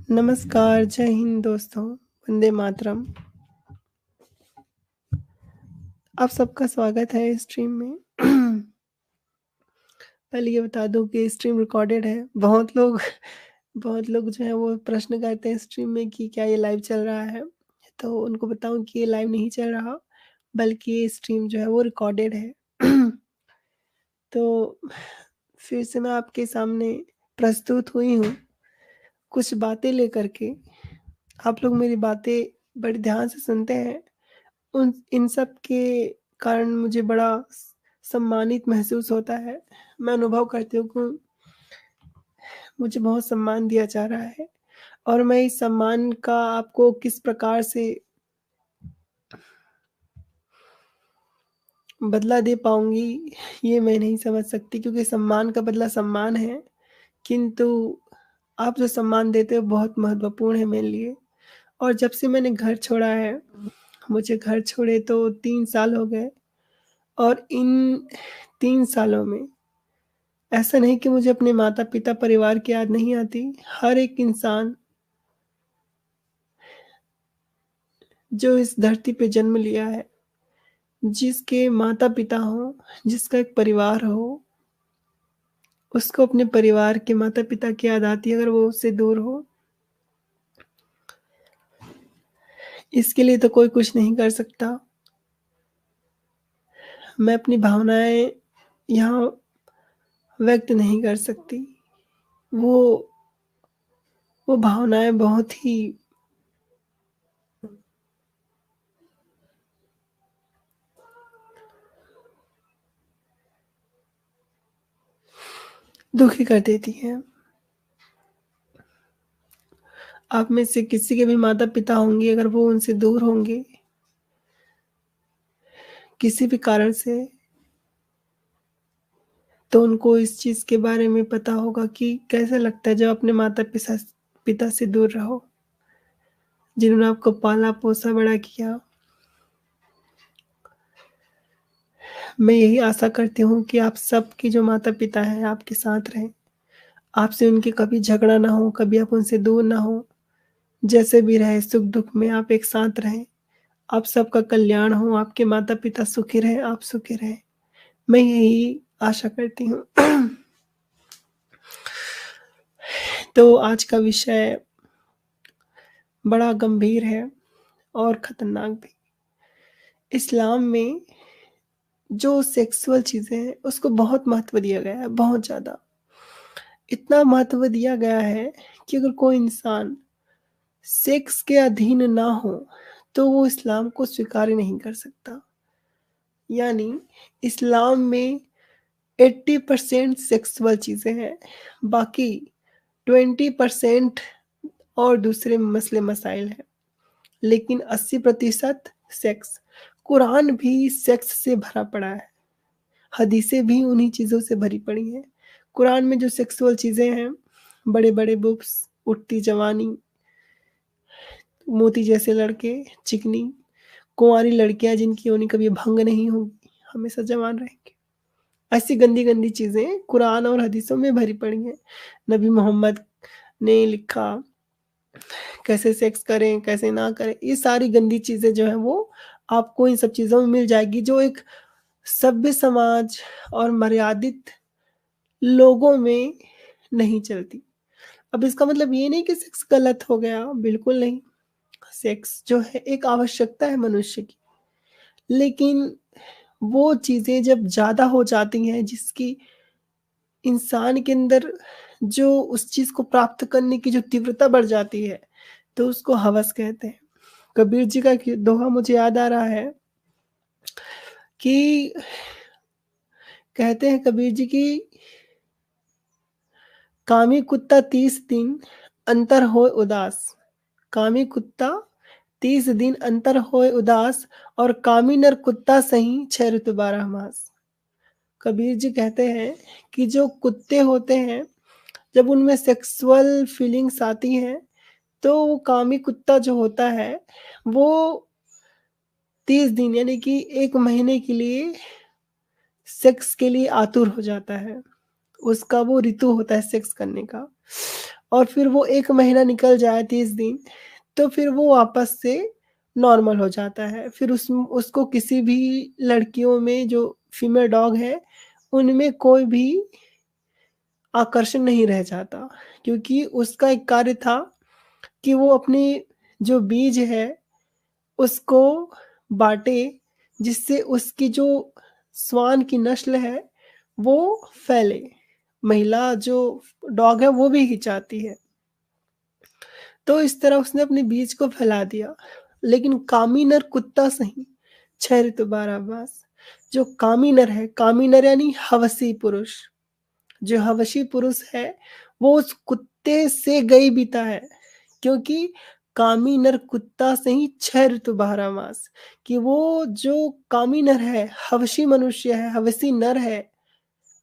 नमस्कार, जय हिंद दोस्तों, वंदे मातरम। आप सबका स्वागत है इस स्ट्रीम में। पहले ये बता दूँ कि स्ट्रीम रिकॉर्डेड है। बहुत लोग जो है वो प्रश्न करते हैं स्ट्रीम में कि क्या ये लाइव चल रहा है? तो उनको बताऊँ कि ये लाइव नहीं चल रहा, बल्कि ये स्ट्रीम जो है वो रिकॉर्डेड है। तो फिर से मैं आपके सामने प्रस्तुत हुई हूँ, कुछ बातें लेकर के। आप लोग मेरी बातें बड़े ध्यान से सुनते हैं। उन इन सब के कारण मुझे बड़ा सम्मानित महसूस होता है। मैं अनुभव करती हूँ कि मुझे बहुत सम्मान दिया जा रहा है और मैं इस सम्मान का आपको किस प्रकार से बदला दे पाऊँगी, ये मैं नहीं समझ सकती, क्योंकि सम्मान का बदला सम्मान है, किंतु आप जो सम्मान देते हो बहुत महत्वपूर्ण है मेरे लिए। और जब से मैंने घर छोड़ा है, मुझे घर छोड़े तो 3 साल हो गए, और इन 3 सालों में ऐसा नहीं कि मुझे अपने माता-पिता, परिवार की याद नहीं आती। हर एक इंसान जो इस धरती पे जन्म लिया है, जिसके माता-पिता हों, जिसका एक परिवार हो, उसको अपने परिवार के माता-पिता की याद आती है अगर वो उससे दूर हो। इसके लिए तो कोई कुछ नहीं कर सकता। मैं अपनी भावनाएँ यहाँ व्यक्त नहीं कर सकती। वो वो भावनाएँ बहुत ही दुखी कर देती हैं। आप में से किसी के भी माता-पिता होंगे, अगर वो उनसे दूर होंगे किसी भी कारण से, तो उनको इस चीज़ के बारे में पता होगा कि कैसा लगता है जब अपने माता-पिता पिता से दूर रहो, जिन्होंने आपको पाला-पोसा बड़ा किया। मैं यही आशा करती हूँ कि आप सबके जो माता-पिता हैं, आपके साथ रहें। आपसे उनके कभी झगड़ा ना हो, कभी आप उनसे दूर ना हो। जैसे भी रहे, सुख-दुःख में आप एक साथ रहें। आप सबका कल्याण हो, आपके माता-पिता सुखी रहें, आप सुखी रहें। मैं यही आशा करती हूँ। तो आज का विषय बड़ा गंभीर है और खतरनाक भी। इस्लाम में जो सेक्सुअल चीज़ें हैं, उसको बहुत महत्व दिया गया है, बहुत ज़्यादा। इतना महत्व दिया गया है कि अगर कोई इंसान सेक्स के अधीन ना हो, तो वो इस्लाम को स्वीकार ही नहीं कर सकता। यानी इस्लाम में 80% सेक्सुअल चीज़ें हैं, बाकी 20% और दूसरे मसले मसाइल हैं, लेकिन 80% सेक्स। कुरान भी सेक्स से भरा पड़ा है, हदीसें भी उन्हीं चीज़ों से भरी पड़ी हैं। कुरान में जो सेक्सुअल चीज़ें हैं, बड़े-बड़े बुब्स, उठती जवानी, मोती जैसे लड़के, चिकनी, कुंवारी लड़कियाँ जिनकी योनि कभी भंग नहीं होगी, हमेशा जवान रहेंगी। ऐसी गंदी-गंदी चीज़ें कुरान और हदीसों में भरी पड़ी हैं। नबी मोहम्मद ने लिखा कैसे सेक्स करें, कैसे ना करें, ये सारी गंदी चीज़ें जो हैं वो आपको इन सब चीज़ों में मिल जाएगी, जो एक सभ्य समाज और मर्यादित लोगों में नहीं चलती। अब इसका मतलब ये नहीं कि सेक्स गलत हो गया, बिल्कुल नहीं। सेक्स जो है एक आवश्यकता है मनुष्य की, लेकिन वो चीज़ें जब ज़्यादा हो जाती हैं, जिसकी इंसान के अंदर जो उस चीज़ को प्राप्त करने की जो तीव्रता बढ़ जाती है, तो उसको हवस कहते हैं। कबीर जी का एक दोहा मुझे याद आ रहा है कि कहते हैं कबीर जी की, कामी कुत्ता 30 दिन अंतर होए उदास। कामी कुत्ता 30 दिन अंतर होए उदास, और कामी नर कुत्ता सही 6 ऋतु 12 मास। कबीर जी कहते हैं कि जो कुत्ते होते हैं, जब उनमें सेक्सुअल फीलिंग्स आती हैं, तो वो कामी कुत्ता जो होता है, वो 30 दिन यानी कि 1 महीने के लिए सेक्स के लिए आतुर हो जाता है। उसका वो ऋतु होता है सेक्स करने का। और फिर वो 1 महीना निकल जाए 30 दिन, तो फिर वो वापस से नॉर्मल हो जाता है। फिर उसको किसी भी लड़कियों में जो फीमेल डॉग है, उनमें कोई भी आकर्षण नहीं रह जाता, क्योंकि उसका एक कार्य था कि वो अपनी जो बीज है, उसको बाँटे, जिससे उसकी जो श्वान की नस्ल है, वो फैले। महिला जो डॉग है, वो भी हिचाती है। तो इस तरह उसने अपने बीज को फैला दिया। लेकिन कामी नर कुत्ता सही, 6 ऋतु 12 मास। जो कामी नर है, कामी नर यानी हवसी पुरुष। जो हवशी पुरुष है, वो उस कुत्ते से गई बीता है, क्योंकि कामी नर कुत्ता से ही 6 ऋतु 12 मास। कि वो जो कामी नर है, हवशी मनुष्य है, हवसी नर है,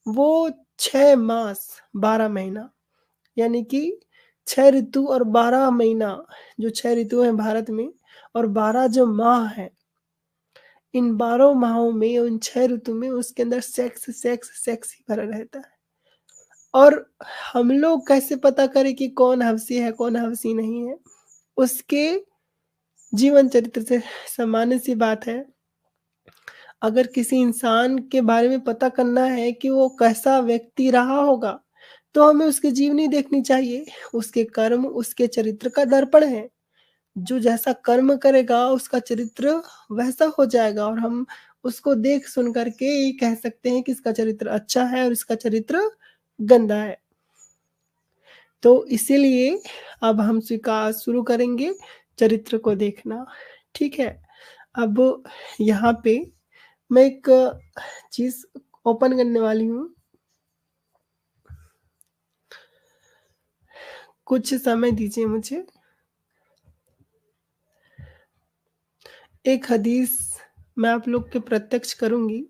वो 6 मास 12 महीना, यानी कि 6 ऋतु और 12 महीना, जो 6 ऋतु हैं भारत में और 12 जो माह हैं, इन 12 माहों में, उन 6 ऋतु में उसके अंदर सेक्स ही भरा रहता है। और हम लोग कैसे पता करें कि कौन हवसी है, कौन हवसी नहीं है? उसके जीवन चरित्र से। सामान्य सी बात है, अगर किसी इंसान के बारे में पता करना है कि वो कैसा व्यक्ति रहा होगा, तो हमें उसकी जीवनी देखनी चाहिए। उसके कर्म उसके चरित्र का दर्पण है। जो जैसा कर्म करेगा, उसका चरित्र वैसा हो जाएगा, और हम उसको देख सुन करके ये कह सकते हैं कि इसका चरित्र अच्छा है और इसका चरित्र गंदा है। तो इसीलिए अब हम स्वीकार शुरू करेंगे चरित्र को देखना, ठीक है? अब यहाँ पे मैं एक चीज़ ओपन करने वाली हूँ। कुछ समय दीजिए मुझे। एक हदीस मैं आप लोग के प्रत्यक्ष करूँगी।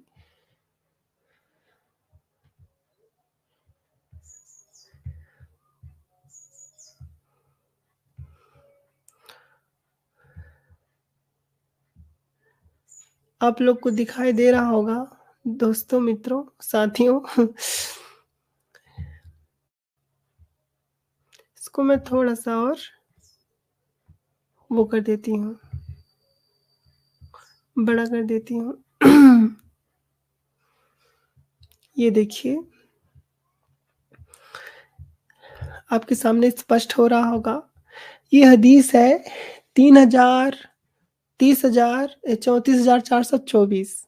आप लोग को दिखाई दे रहा होगा, दोस्तों, मित्रों, साथियों। इसको मैं थोड़ा-सा और वो कर देती हूँ, बड़ा कर देती हूँ। ये देखिए, आपके सामने स्पष्ट हो रहा होगा। ये हदीस है 3000 30,000 34,424।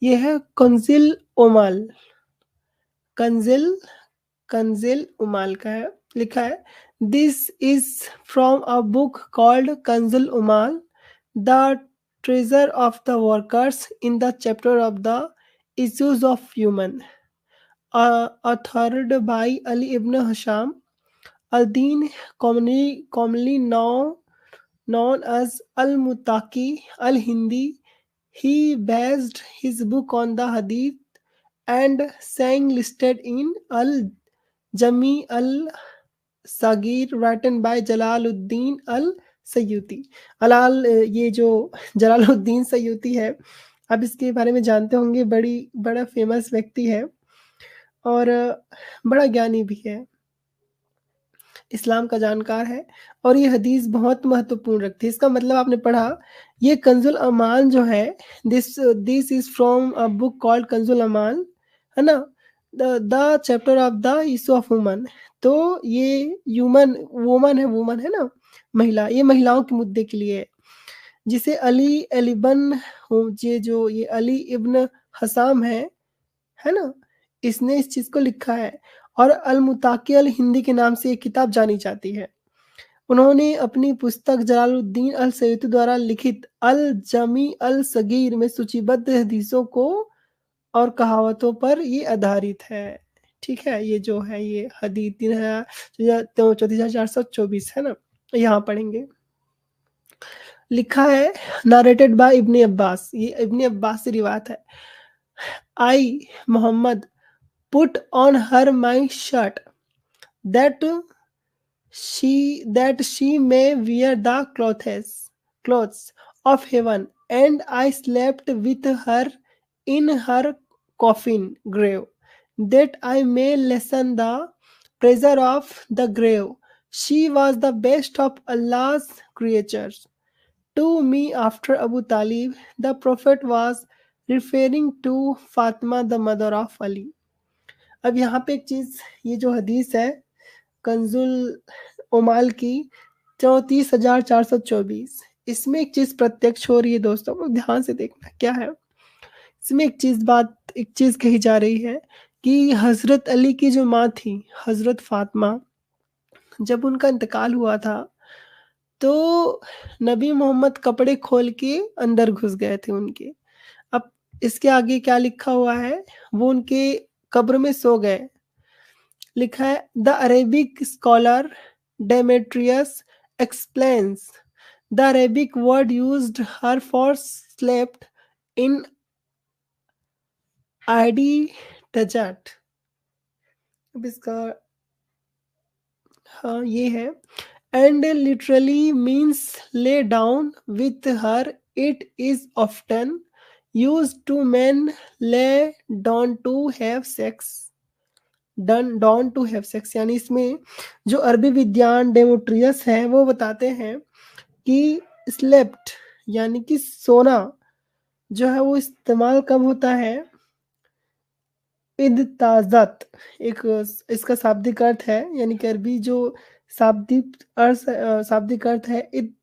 ये है कंज़िल कंज़िल उमाल का है, लिखा है, this is from a book called कंज़ुल उमाल, the treasure of the workers in the chapter of the issues of human, authored by Ali ibn Hisham al-Din, commonly known as Al-Muttaqi al-Hindi. He based his book on the Hadith and saying listed in Al-Jami al-Sagir written by Jalaluddin al-Sayyuti. ये जो जलालुद्दीन सयूती है, आप इसके बारे में जानते होंगे, बड़ा फेमस व्यक्ति है और बड़ा ज्ञानी भी है। इस्लाम का जानकार है और ये हदीस बहुत महत्वपूर्ण रखती है। इसका मतलब आपने पढ़ा, ये कंजुल अमान जो है, this is from a book called कंजुल अमान, है ना? The chapter of the issue of woman. तो ये वुमन है ना? महिला, ये महिलाओं के मुद्दे के लिए है। जिसे ये अली इब्न हसाम है ना? इसने इस चीज़ को लिखा है और अल-मुताक़ी अल-हिंदी के नाम से ये किताब जानी जाती है। उन्होंने अपनी पुस्तक जलालुद्दीन अल-सयूती द्वारा लिखित अल-जमी अल-सगीर में सूचीबद्ध हदीसों को और कहावतों पर ये आधारित है। ठीक है? ये जो है, ये हदीस 34,424 है ना? यहाँ पढ़ेंगे। लिखा है, नरेटेड बाय इब्न अब्बास, ये इब्न अब्बास से रिवायत है। आई Mohammad put on her my shirt that she may wear the clothes of heaven, and I slept with her in her coffin grave, that I may lessen the pressure of the grave. She was the best of Allah's creatures. To me, after Abu Talib, the Prophet was referring to Fatima, the mother of Ali. अब यहाँ पे एक चीज, ये जो हदीस है कंजुल उमाल की 34,424, इसमें एक चीज प्रत्यक्ष हो रही है दोस्तों, को ध्यान से देखना क्या है। इसमें एक चीज कही जा रही है कि हजरत अली की जो माँ थी, हजरत फातिमा, जब उनका इंतकाल हुआ था तो नबी मोहम्मद कपड़े खोल के अंदर घुस गए थे उनके। अब इसके आगे क्या लिखा हुआ है, वो उनके कब्र में सो गए। लिखा है the Arabic scholar Demetrius explains the Arabic word used here for slept in आईडी टजट। अब इसका हाँ ये है, and literally means lay down with her. It is often used to men lay down to have sex. down to have sex यानी इसमें जो अरबी विद्वान डेमोट्रियस है वो बताते हैं कि स्लेप्ट यानी कि सोना जो है वो इस्तेमाल कब होता है। इद ताजत एक इसका शाब्दिक अर्थ है, यानी कि अरबी जो शाब्दिक अर्थ है इद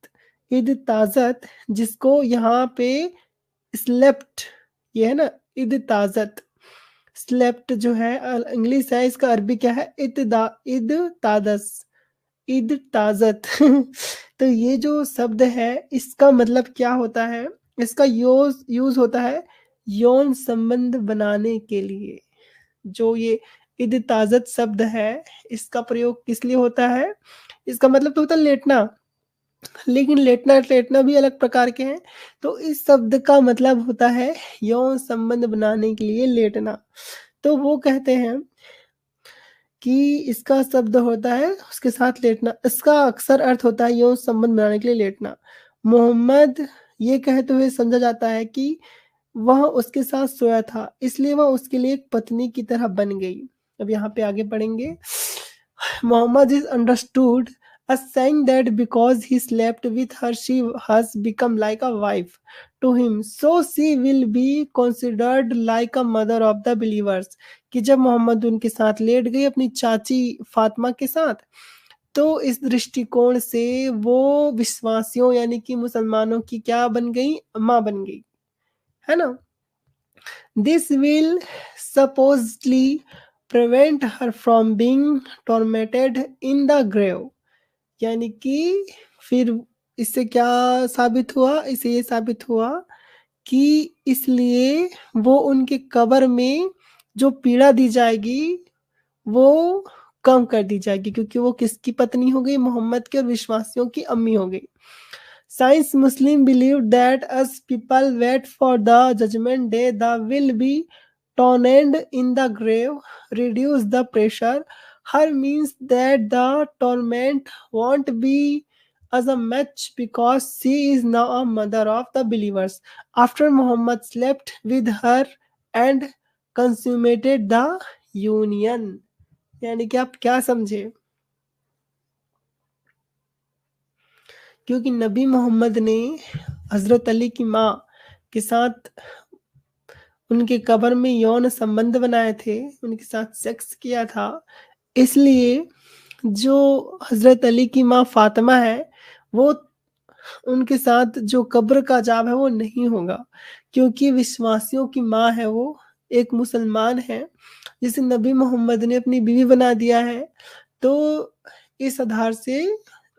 इद ताजत, जिसको यहाँ पे स्लेप्ट, ये है ना इद ताजत, स्लेप्ट जो है इंग्लिश है, इसका अरबी क्या है इद तादस, इद ताजत तो ये जो शब्द है इसका मतलब क्या होता है, इसका यूज होता है यौन संबंध बनाने के लिए। जो ये इद ताजत शब्द है इसका प्रयोग किस लिए होता है, इसका मतलब तो होता है लेटना, लेकिन लेटना भी अलग प्रकार के हैं। तो इस शब्द का मतलब होता है यौन संबंध बनाने के लिए लेटना। तो वो कहते हैं कि इसका शब्द होता है उसके साथ लेटना, इसका अक्सर अर्थ होता है यौन संबंध बनाने के लिए लेटना। मोहम्मद ये कहते हुए समझा जाता है कि वह उसके साथ सोया था, इसलिए वह उसके लिए एक पत्नी की तरह बन गई। अब यहाँ पे आगे पढ़ेंगे। Mohammad is understood as saying that because he slept with her she has become like a wife to him, so she will be considered like a mother of the believers। कि जब मोहम्मद उनके साथ लेट गई अपनी चाची फातिमा के साथ, तो इस दृष्टिकोण से वो विश्वासियों यानी कि मुसलमानों की क्या बन गई, माँ बन गई, है ना। This will supposedly prevent her from being tormented in the grave। यानी कि फिर इससे क्या साबित हुआ, इससे ये साबित हुआ कि इसलिए वो उनके कब्र में जो पीड़ा दी जाएगी वो कम कर दी जाएगी, क्योंकि वो किसकी पत्नी हो गई, मोहम्मद के और विश्वासियों की अम्मी हो गई। Science Muslim believe that as people wait for the judgment day, the will be tormented in the grave, reduce the pressure. Her means that the torment won't be as a match because she is now a mother of the believers. After Muhammad slept with her and consummated the union। यानी कि आप क्या समझे, क्योंकि नबी मोहम्मद ने हजरत अली की माँ के साथ उनके कब्र में यौन संबंध बनाए थे, उनके साथ सेक्स किया था, इसलिए जो हजरत अली की माँ फातिमा है वो उनके साथ जो कब्र का अजाब है वो नहीं होगा, क्योंकि विश्वासियों की माँ है, वो एक मुसलमान है जिसे नबी मोहम्मद ने अपनी बीवी बना दिया है। तो इस आधार से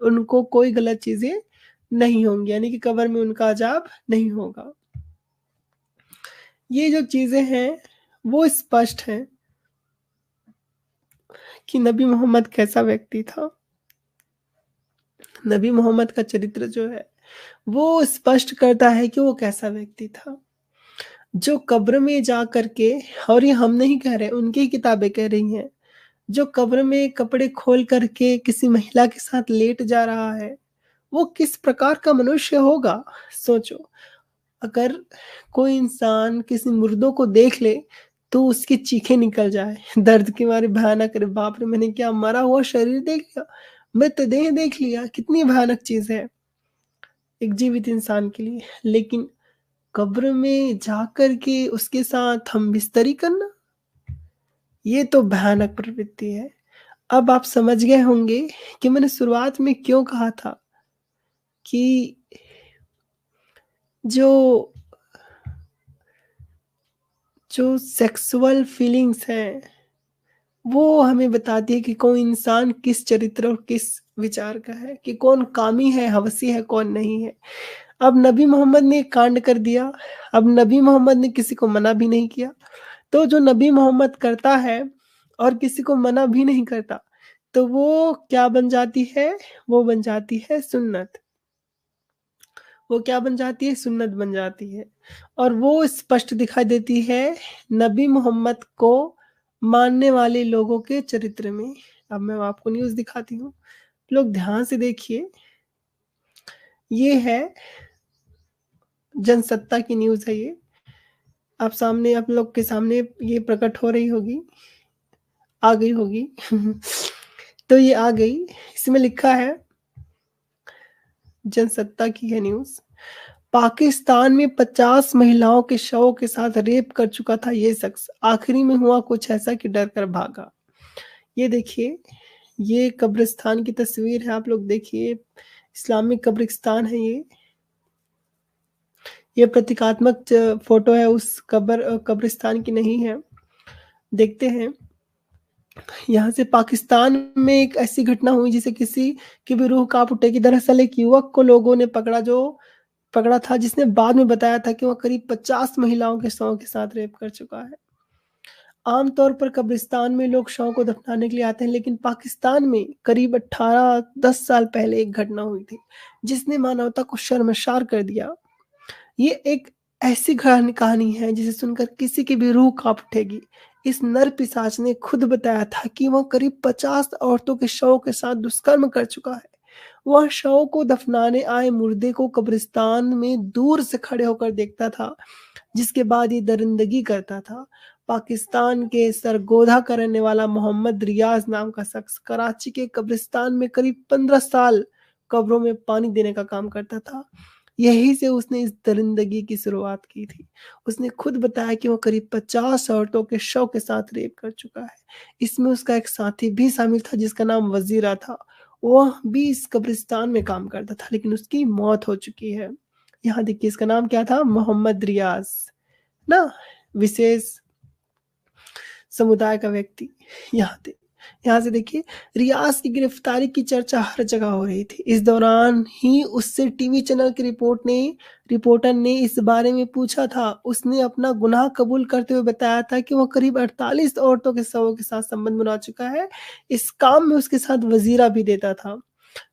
उनको कोई गलत चीजें नहीं होंगी, यानी कि कब्र में उनका अजाब नहीं होगा। ये जो चीजें हैं वो स्पष्ट हैं कि नबी मोहम्मद कैसा व्यक्ति था। नबी मोहम्मद का चरित्र जो है वो स्पष्ट करता है कि वो कैसा व्यक्ति था। जो कब्र में जा करके, और ये हम नहीं कह रहे, उनकी किताबें कह रही हैं, जो कब्र में कपड़े खोल करके किसी महिला के साथ लेट जा रहा है वो किस प्रकार का मनुष्य होगा। सोचो, अगर कोई इंसान किसी मुर्दों को देख ले तो उसकी चीखें निकल जाए दर्द के मारे, भयानक, अरे बाप रे मैंने क्या मरा हुआ शरीर देख लिया, मृतदेह देख लिया, कितनी भयानक चीज़ है एक जीवित इंसान के लिए। लेकिन कब्र में जाकर के उसके साथ हमबिस्तरी करना, ये तो भयानक प्रवृत्ति है। अब आप समझ गए होंगे कि मैंने शुरुआत में क्यों कहा था कि जो जो सेक्सुअल फीलिंग्स हैं, वो हमें बताती है कि कौन इंसान किस चरित्र और किस विचार का है, कि कौन कामी है, हवसी है, कौन नहीं है। अब नबी मोहम्मद ने एक कांड कर दिया, अब नबी मोहम्मद ने किसी को मना भी नहीं किया। तो जो नबी मोहम्मद करता है और किसी को मना भी नहीं करता, तो वो क्या बन जाती है? वो बन जाती है सुन्नत। वो क्या बन जाती है? सुन्नत बन जाती है। और वो स्पष्ट दिखाई देती है नबी मोहम्मद को मानने वाले लोगों के चरित्र में। अब मैं आपको न्यूज़ दिखाती हूँ, लोग ध्यान से देखिए। ये है जनसत्ता की न्यूज़ है ये। आप लोग के सामने ये प्रकट हो रही होगी, आ गई होगी। तो ये आ गई, इसमें लिखा है, जनसत्ता की है न्यूज़। पाकिस्तान में 50 महिलाओं के शवों के साथ रेप कर चुका था ये शख्स, आखिरी में हुआ कुछ ऐसा कि डर कर भागा। ये देखिए, ये कब्रिस्तान की तस्वीर है, आप लोग देखिए, इस्लामिक कब्रिस्तान है ये। ये प्रतीकात्मक फोटो है, उस कब्रिस्तान की नहीं है। देखते हैं, यहाँ से पाकिस्तान में एक ऐसी घटना हुई जिसे किसी की भी रूह कांप उठेगी। दरअसल एक युवक को लोगों ने पकड़ा था, जिसने बाद में बताया था कि वह करीब 50 महिलाओं के शवों के साथ रेप कर चुका है। आमतौर पर कब्रिस्तान में लोग शव को दफनाने के लिए आते हैं, लेकिन पाकिस्तान में करीब 18-10 साल पहले एक घटना हुई थी जिसने मानवता को शर्मसार कर दिया। ये एक ऐसी कहानी है जिसे सुनकर किसी की भी रूह कांप उठेगी। इस नर पिशाच ने खुद बताया था कि वह करीब 50 औरतों के शवों के साथ दुष्कर्म कर चुका है। वह शव को दफनाने आए मुर्दे को कब्रिस्तान में दूर से खड़े होकर देखता था, जिसके बाद ये दरिंदगी करता था। पाकिस्तान के सरगोधा का रहने वाला मोहम्मद रियाज नाम का शख्स कराची के कब्रिस्तान में करीब 15 साल कब्रों में पानी देने का काम करता था। यहीं से उसने इस दरिंदगी की शुरुआत की थी। उसने खुद बताया कि वो करीब 50 औरतों के शव के साथ रेप कर चुका है। इसमें उसका एक साथी भी शामिल था जिसका नाम वजीरा था। वह भी इस कब्रिस्तान में काम करता था, लेकिन उसकी मौत हो चुकी है। यहाँ देखिए, इसका नाम क्या था? मोहम्मद रियाज ना, विशेष समुदाय का व्यक्ति। यहाँ से देखिए, रियाज की गिरफ्तारी की चर्चा हर जगह हो रही थी। इस दौरान ही उससे टीवी चैनल की रिपोर्टर ने इस बारे में पूछा था। उसने अपना गुनाह कबूल करते हुए बताया था कि वह करीब 48 औरतों के शवों के साथ संबंध बना चुका है। इस काम में उसके साथ वजीरा भी देता था,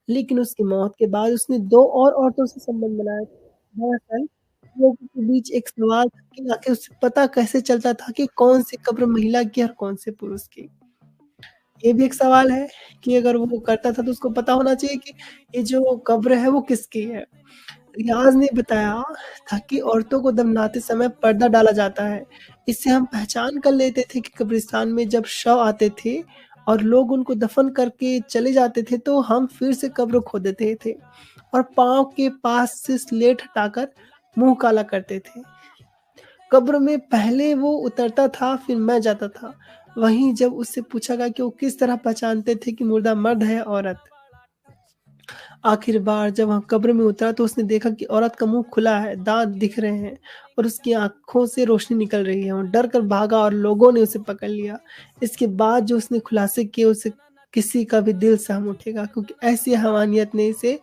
लेकिन उसकी मौत के बाद उसने 2 और औरतों से संबंध बनाया। दरअसल लोगों के बीच एक सवाल था कि आखिर उसे पता कैसे चलता था कि कौन-सी कब्र महिला की और कौन से पुरुष की? ये भी एक सवाल है कि अगर वो करता था तो उसको पता होना चाहिए कि ये जो कब्र है वो किसकी है। रियाज़ ने बताया था कि औरतों को दफनाते समय पर्दा डाला जाता है। इससे हम पहचान कर लेते थे कि कब्रिस्तान में जब शव आते थे और लोग उनको दफन करके चले जाते थे, तो हम फिर से कब्र खोद देते थे और पाँव के पास से स्लेट हटाकर मुँह काला करते थे। कब्र में पहले वो उतरता था, फिर मैं जाता था। वहीं जब उससे पूछा गया कि वो किस तरह पहचानते थे कि मुर्दा मर्द है या औरत? आखिर बार जब वह कब्र में उतरा तो उसने देखा कि औरत का मुंह खुला है, दांत दिख रहे हैं और उसकी आंखों से रोशनी निकल रही है। वो डर कर भागा और लोगों ने उसे पकड़ लिया। इसके बाद जो उसने खुलासे किए, उसे किसी का भी दिल सहम उठेगा, क्योंकि ऐसी हैवानियत ने इसे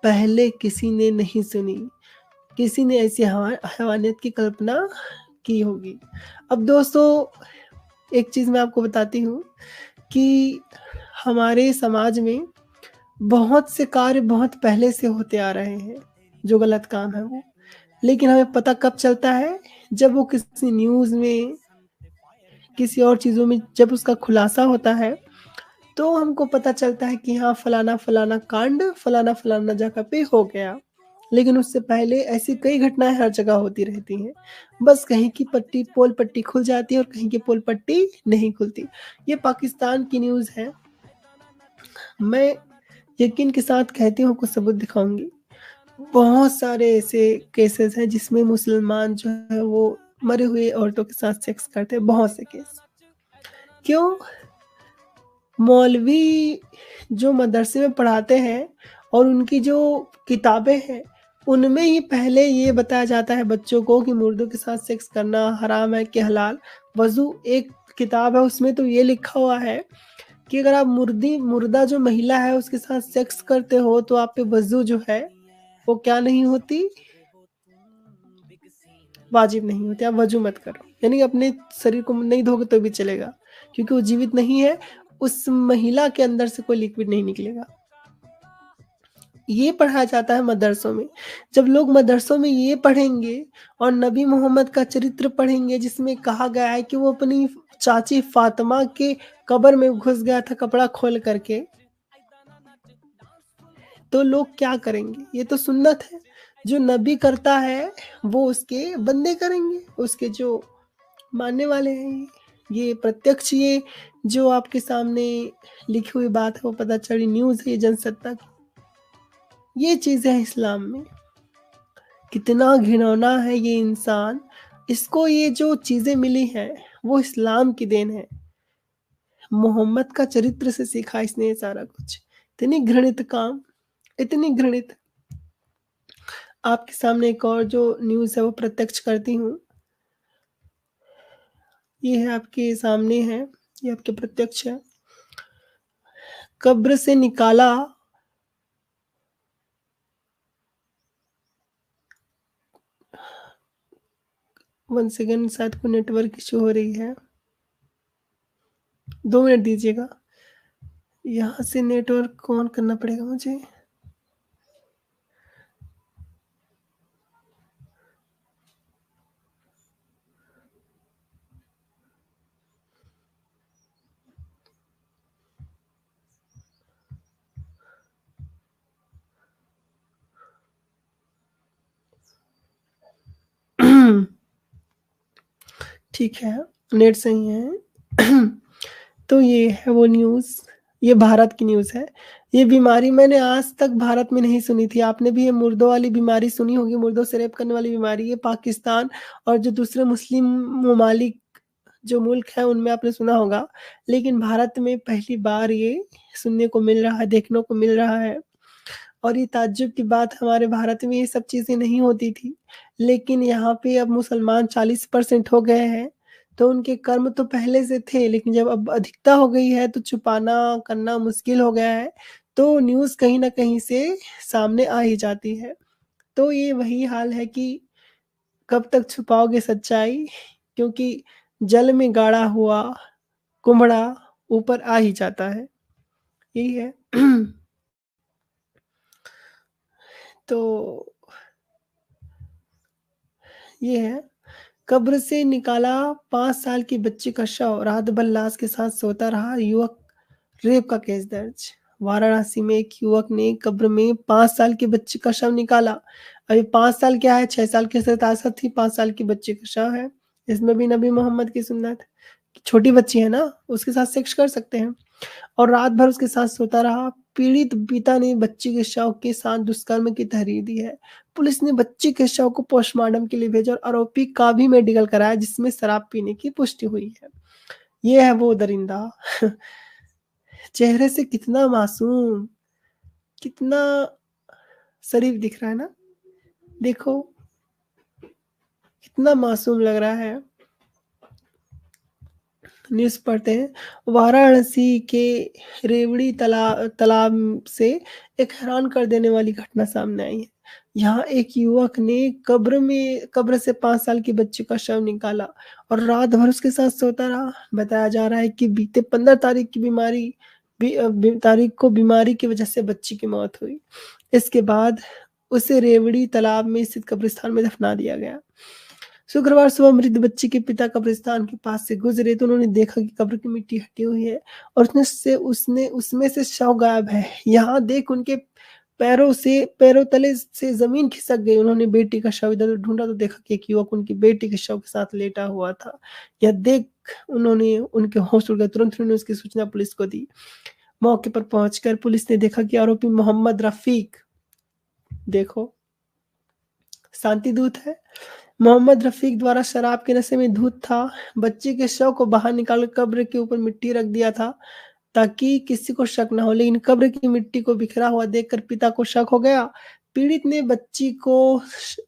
पहले किसी ने नहीं सुनी। किसी ने ऐसी हैवानियत की कल्पना की होगी। अब दोस्तों, एक चीज़ मैं आपको बताती हूँ कि हमारे समाज में बहुत से कार्य बहुत पहले से होते आ रहे हैं, जो गलत काम है वो। लेकिन हमें पता कब चलता है? जब वो किसी न्यूज़ में, किसी और चीज़ों में जब उसका खुलासा होता है, तो हमको पता चलता है कि हाँ, फलाना-फलाना कांड फलाना-फलाना जगह पे हो गया। लेकिन उससे पहले ऐसी कई घटनाएँ हर जगह होती रहती हैं। बस कहीं की पोल पट्टी खुल जाती है और कहीं की पोल पट्टी नहीं खुलती। ये पाकिस्तान की न्यूज़ है। मैं यकीन के साथ कहती हूँ, कुछ सबूत दिखाऊँगी। बहुत सारे ऐसे केसेस हैं जिसमें मुसलमान जो है वो मरी हुई औरतों के साथ सेक्स करते हैं, बहुत से केस। क्यों? मौलवी जो मदरसे में पढ़ाते हैं और उनकी जो किताबें हैं, उनमें ही पहले ये बताया जाता है बच्चों को कि मुर्दों के साथ सेक्स करना हराम है कि हलाल। वज़ू एक किताब है, उसमें तो ये लिखा हुआ है कि अगर आप मुर्दा जो महिला है उसके साथ सेक्स करते हो तो आप पे वज़ू जो है वो क्या नहीं होती, वाजिब नहीं होती, आप वज़ू मत करो। यानी अपने शरीर को नहीं धोगे तो भी चलेगा, क्योंकि वो जीवित नहीं है, उस महिला के अंदर से कोई लिक्विड नहीं निकलेगा। ये पढ़ाया जाता है मदरसों में। जब लोग मदरसों में ये पढ़ेंगे और नबी मोहम्मद का चरित्र पढ़ेंगे जिसमें कहा गया है कि वो अपनी चाची फ़ातिमा के कब्र में घुस गया था कपड़ा खोल करके, तो लोग क्या करेंगे? ये तो सुन्नत है। जो नबी करता है वो उसके बंदे करेंगे, उसके जो मानने वाले हैं ये प्रत्यक्ष, ये जो आपके सामने लिखी हुई बात है वो पता चली, न्यूज़ है ये जनसत्ता की। ये चीज़ है इस्लाम में। कितना घिनौना है ये इंसान, इसको ये जो चीज़ें मिली हैं वो इस्लाम की देन है। मोहम्मद का चरित्र से सीखा इसने ये सारा कुछ। इतनी घृणित काम, इतनी घृणित। आपके सामने एक और जो न्यूज़ है वो प्रत्यक्ष करती हूँ। ये है आपके सामने है, ये आपके प्रत्यक्ष है। कब्र से निकाला 1 सेकंड, शायद कोई नेटवर्क इश्यू हो रही है। 2 मिनट दीजिएगा। यहाँ से नेटवर्क ऑन करना पड़ेगा मुझे। ठीक है, नेट सही है। तो ये है वो न्यूज़, ये भारत की न्यूज़ है। ये बीमारी मैंने आज तक भारत में नहीं सुनी थी। आपने भी ये मुर्दों वाली बीमारी सुनी होगी, मुर्दों से रेप करने वाली बीमारी, ये पाकिस्तान और जो दूसरे मुस्लिम ममालिक जो मुल्क हैं उनमें आपने सुना होगा। लेकिन भारत में पहली बार ये सुनने को मिल रहा है, देखने को मिल रहा है। और ये ताज्जुब की बात, हमारे भारत में ये सब चीज़ें नहीं होती थी। लेकिन यहाँ पे अब मुसलमान 40% हो गए हैं, तो उनके कर्म तो पहले से थे, लेकिन जब अब अधिकता हो गई है तो छुपाना करना मुश्किल हो गया है। तो न्यूज़ कहीं न कहीं से सामने आ ही जाती है। तो ये वही हाल है कि कब तक छुपाओगे सच्चाई? क्योंकि जल में गाड़ा हुआ कुम्हड़ा ऊपर आ ही जाता है। यही है। तो ये है, कब्र से निकाला 5 साल की बच्ची का शव, रात भर लाश के साथ सोता रहा युवक, रेप का केस दर्ज। वाराणसी में एक युवक ने कब्र में 5 साल की बच्ची का शव निकाला। अभी 5 साल क्या है, 6 साल की सतासत थी, 5 साल की बच्ची का शव है। इसमें भी नबी मोहम्मद की सुन्नत है। छोटी बच्ची है ना, उसके साथ सेक्स कर सकते हैं। और रात भर उसके साथ सोता रहा। पीड़ित पिता ने बच्ची के शव के साथ दुष्कर्म की तहरीर दी है। पुलिस ने बच्ची के शव को पोस्टमार्टम के लिए भेजा और आरोपी का भी मेडिकल कराया जिसमें शराब पीने की पुष्टि हुई है। ये है वो दरिंदा। चेहरे से कितना मासूम, कितना शरीफ दिख रहा है ना, देखो कितना मासूम लग रहा है। न्यूज़ पढ़ते हैं, वाराणसी के रेवड़ी तालाब से एक हैरान कर देने वाली घटना सामने आई है। यहाँ एक युवक ने कब्र से 5 साल की बच्ची का शव निकाला और रात भर उसके साथ सोता रहा। बताया जा रहा है कि बीते 15 तारीख की तारीख को बीमारी की वजह से बच्ची की मौत हुई। इसके बाद उसे रेवड़ी तालाब में स्थित कब्रिस्तान में दफना दिया गया। शुक्रवार सुबह मृत बच्ची के पिता कब्रिस्तान के पास से गुजरे तो उन्होंने देखा कि कब्र की मिट्टी हटी हुई है और उसने उसमें से शव गायब है। यहाँ देख उनके पैरों तले से जमीन खिसक गई। उन्होंने बेटी का शव इधर ढूंढा तो देखा कि एक युवक उनकी बेटी के शव के साथ लेटा हुआ था। यह देख उन्होंने उनके होश उड़ गए। तुरंत उन्होंने उसकी सूचना पुलिस को दी। मौके पर पहुंचकर पुलिस ने देखा कि आरोपी मोहम्मद रफीक, देखो, शांति दूत है, मोहम्मद रफीक द्वारा शराब के नशे में धुत था। बच्चे के शव को बाहर निकाल कब्र के ऊपर मिट्टी रख दिया था ताकि किसी को शक न हो, लेकिन कब्र की मिट्टी को बिखरा हुआ देखकर पिता को शक हो गया। पीड़ित ने बच्ची को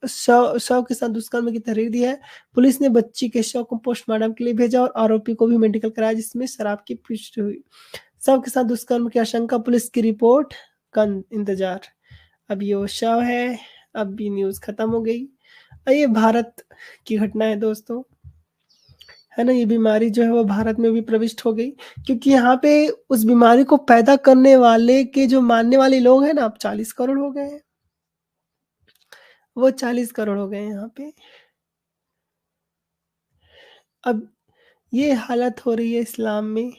शव के साथ दुष्कर्म की तहरीर दी है। पुलिस ने बच्ची के शव को पोस्टमार्टम के लिए भेजा और आरोपी को भी मेडिकल कराया जिसमें शराब की पुष्टि हुई। शव के साथ दुष्कर्म की आशंका, पुलिस की रिपोर्ट का इंतजार। अब ये वो शव है। अब भी न्यूज खत्म हो गई। ये भारत की घटना है दोस्तों, है ना। ये बीमारी जो है वो भारत में भी प्रविष्ट हो गई, क्योंकि यहाँ पे उस बीमारी को पैदा करने वाले के जो मानने वाले लोग हैं ना, अब 40 करोड़ हो गए हैं। वो 40 करोड़ हो गए हैं यहाँ पे। अब ये हालत हो रही है इस्लाम में,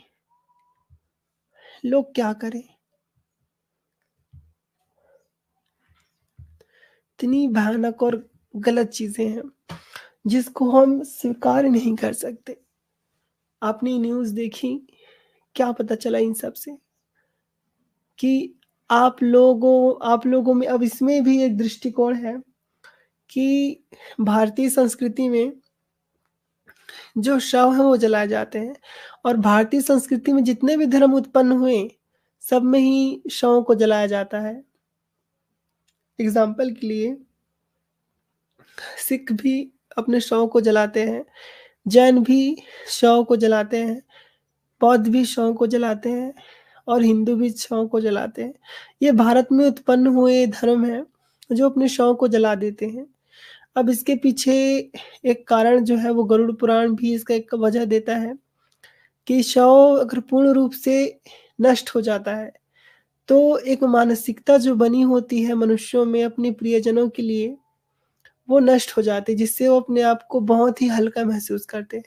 लोग क्या करें। इतनी भयानक और गलत चीजें हैं जिसको हम स्वीकार नहीं कर सकते। आपने न्यूज देखी, क्या पता चला इन सब से कि आप लोगों में अब इसमें भी एक दृष्टिकोण है कि भारतीय संस्कृति में जो शव है वो जलाए जाते हैं, और भारतीय संस्कृति में जितने भी धर्म उत्पन्न हुए सब में ही शवों को जलाया जाता है। एग्जाम्पल के लिए सिख भी अपने शव को जलाते हैं, जैन भी शव को जलाते हैं, बौद्ध भी शव को जलाते हैं, और हिंदू भी शव को जलाते हैं। ये भारत में उत्पन्न हुए धर्म है जो अपने शव को जला देते हैं। अब इसके पीछे एक कारण जो है वो गरुड़ पुराण भी इसका एक वजह देता है कि शव अगर पूर्ण रूप से नष्ट हो जाता है तो एक मानसिकता जो बनी होती है मनुष्यों में अपने प्रियजनों के लिए, वो नष्ट हो जाती है, जिससे वो अपने आप को बहुत ही हल्का महसूस करते हैं।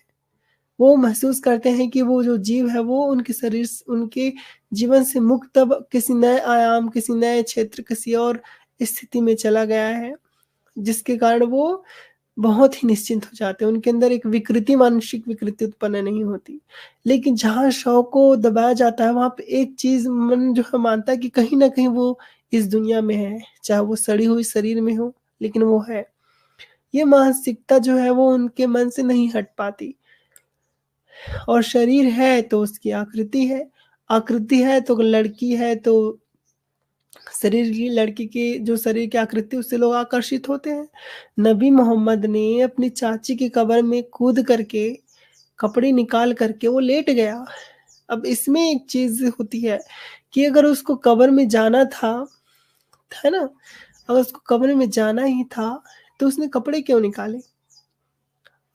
वो महसूस करते हैं कि वो जो जीव है वो उनके शरीर, उनके जीवन से मुक्त अब किसी नए आयाम, किसी नए क्षेत्र, किसी और स्थिति में चला गया है, जिसके कारण वो बहुत ही निश्चिंत हो जाते हैं। उनके अंदर एक विकृति, मानसिक विकृति उत्पन्न नहीं होती। लेकिन जहाँ शव को दबाया जाता है वहां पे एक चीज मन जो है मानता है कि कहीं ना कहीं वो इस दुनिया में है, चाहे वो सड़ी हुई शरीर में हो, लेकिन वो है। ये मानसिकता जो है वो उनके मन से नहीं हट पाती। और शरीर है तो उसकी आकृति है, आकृति है तो लड़की है तो शरीर की, लड़की की जो शरीर की आकृति उससे लोग आकर्षित होते हैं। नबी मोहम्मद ने अपनी चाची की कब्र में कूद करके कपड़े निकाल करके वो लेट गया। अब इसमें एक चीज होती है कि अगर उसको कब्र में जाना था, है ना, अगर उसको कब्र में जाना ही था तो उसने कपड़े क्यों निकाले,